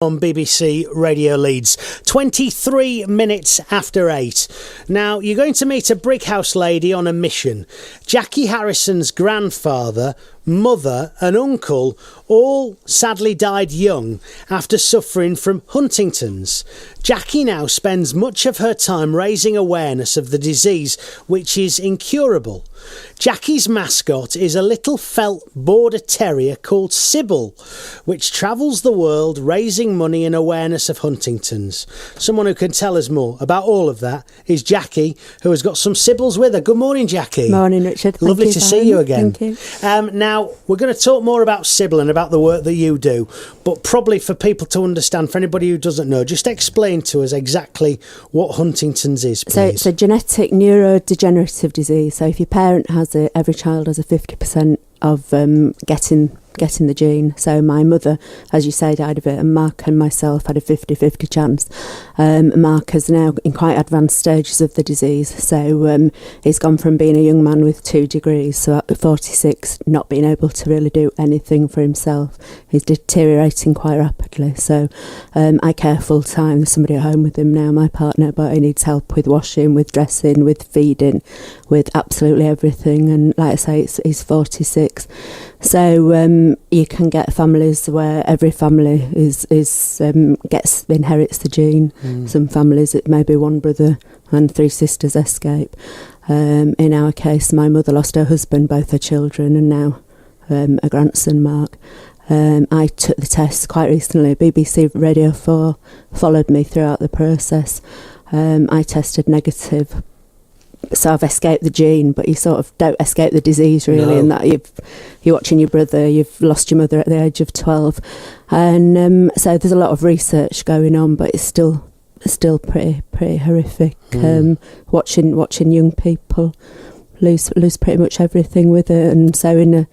on BBC Radio Leeds. 23 minutes after 8. Now, you're going to meet a brickhouse lady on a mission. Jacqui Harrison's grandfather, mother and uncle all sadly died young after suffering from Huntington's. Jacqui now spends much of her time raising awareness of the disease, which is incurable. Jacqui's mascot is a little felt border terrier called Sybil, which travels the world raising money and awareness of Huntington's. Someone who can tell us more about all of that is Jacqui, who has got some Sybils with her. Good morning, Jacqui. Morning, Richard. Lovely to see you again. Thank you. Now, we're going to talk more about Sybil and about the work that you do, but probably for people to understand, for anybody who doesn't know, just explain to us exactly what Huntington's is, please. So it's a genetic neurodegenerative disease. So if your parent has it, every child has a 50% of getting the gene. So my mother, as you say, died of it, and Mark and myself had a 50-50 chance. Mark is now in quite advanced stages of the disease, so he's gone from being a young man with 2 degrees, so at 46 not being able to really do anything for himself. He's deteriorating quite rapidly, so I care full time. There's somebody at home with him now, my partner, but he needs help with washing, with dressing, with feeding, with absolutely everything. And like I say, he's 46. So you can get families where every family inherits the gene. Some families it may be one brother and 3 sisters escape. In our case, my mother lost her husband, both her children, and now a grandson, Mark. I took the test quite recently. BBC Radio 4 followed me throughout the process. I tested negative. So I've escaped the gene, but you sort of don't escape the disease, really. No. And that you're watching your brother, you've lost your mother at the age of 12, and so there's a lot of research going on, but it's still pretty horrific. Watching young people lose pretty much everything with it, and so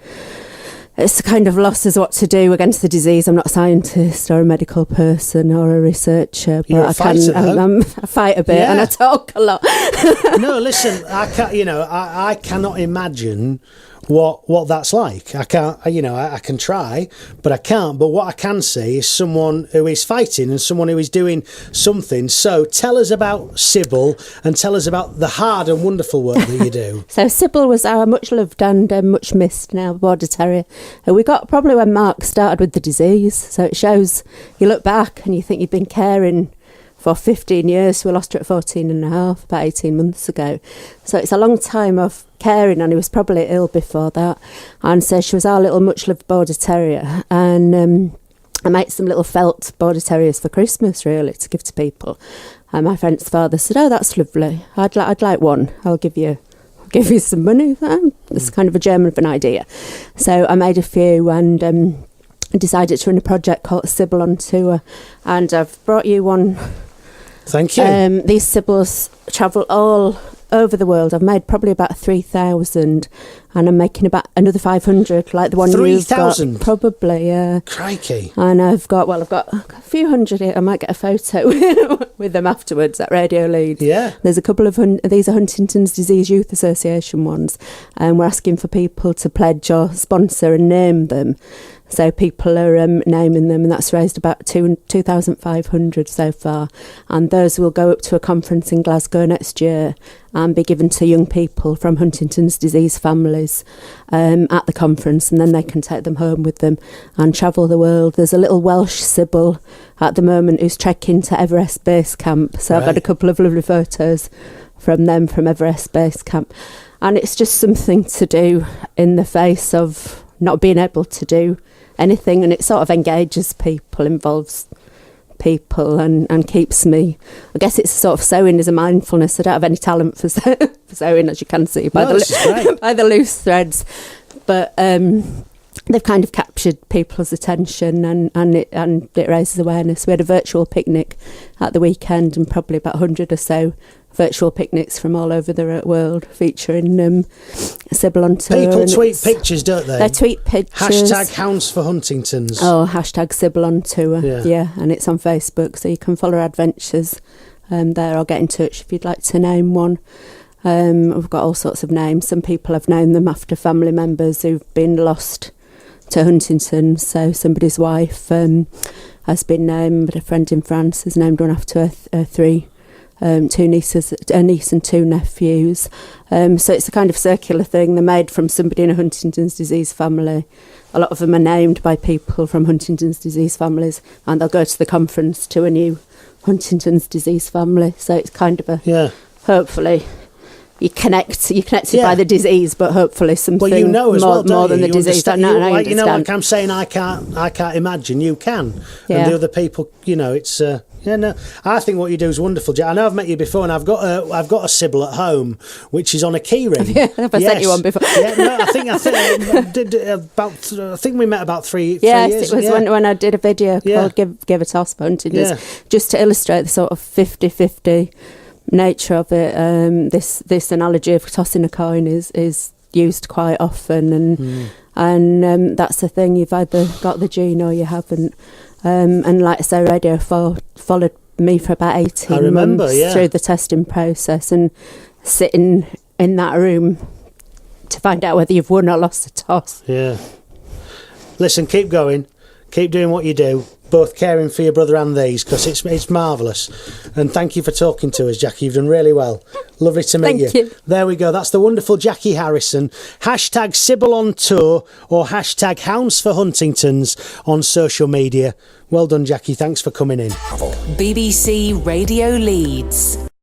it's a kind of loss as what to do against the disease. I'm not a scientist or a medical person or a researcher, but I fight a bit, and I talk a lot. No, listen, I cannot imagine what that's like. I can't, I can try, but I can't. But what I can see is someone who is fighting and someone who is doing something. So tell us about Sybil and tell us about the hard and wonderful work that you do. So Sybil was our much loved and much missed now border terrier. We got probably when Mark started with the disease. So it shows, you look back and you think you've been caring for 15 years. We lost her at 14 and a half, about 18 months ago. So it's a long time of caring, and he was probably ill before that. And so she was our little much-loved border terrier. And I made some little felt border terriers for Christmas, really, to give to people. And my friend's father said, "Oh, that's lovely. I'd like one. I'll give you some money." That's kind of a German of an idea. So I made a few and decided to run a project called Sybil on Tour. And I've brought you one. Thank you. These Sybils travel all over the world. I've made probably about 3,000, and I'm making about another 500, like the one 3,000? Probably, yeah. Crikey. And I've got a few hundred here. I might get a photo with them afterwards at Radio Leeds. Yeah. There's a couple of, these are Huntington's Disease Youth Association ones, and we're asking for people to pledge or sponsor and name them. So people are naming them, and that's raised about 2,500 so far. And those will go up to a conference in Glasgow next year and be given to young people from Huntington's disease families at the conference, and then they can take them home with them and travel the world. There's a little Welsh Sybil at the moment who's trekking to Everest Base Camp. So I've got a couple of lovely photos from them from Everest Base Camp. And it's just something to do in the face of not being able to do anything, and it sort of engages people, involves people, and keeps me. I guess it's sort of sewing is a mindfulness. I don't have any talent for sewing, as you can see by the loose threads, but they've kind of captured people's attention, and it raises awareness. We had a virtual picnic at the weekend, and probably about 100 or so virtual picnics from all over the world featuring Sybil on Tour. People tweet pictures, don't they? They tweet pictures. #Hounds for Huntington's. Oh, #Sybil on Tour. Yeah, and it's on Facebook, so you can follow her adventures there, or get in touch if you'd like to name one. We've got all sorts of names. Some people have named them after family members who've been lost to Huntington's. So somebody's wife has been named. A friend in France has named one after her three. Two nieces, a niece and two nephews. So it's a kind of circular thing. They're made from somebody in a Huntington's disease family. A lot of them are named by people from Huntington's disease families, and they'll go to the conference to a new Huntington's disease family. So it's kind of hopefully you're connected by the disease, but hopefully something more than the disease. Like I'm saying, I can't imagine. You can, and the other people, it's. I think what you do is wonderful, Jack. I know I've met you before, and I've got a Sybil at home, which is on a key ring. Have I sent you one before? I think we met about three years. Yes, it was when I did a video called "Give a Toss" for Huntington's, just to illustrate the sort of 50-50 nature of it. This analogy of tossing a coin is used quite often, and that's the thing. You've either got the gene or you haven't. And like I say, radio followed me for about 18 months through the testing process, and sitting in that room to find out whether you've won or lost a toss. Yeah. Listen, keep going. Keep doing what you do, both caring for your brother and these, because it's marvellous. And thank you for talking to us, Jacqui. You've done really well. Lovely to meet Thank you. There we go. That's the wonderful Jacqui Harrison. # Sybil on tour or # Hounds for Huntingtons on social media. Well done, Jacqui. Thanks for coming in. BBC Radio Leeds.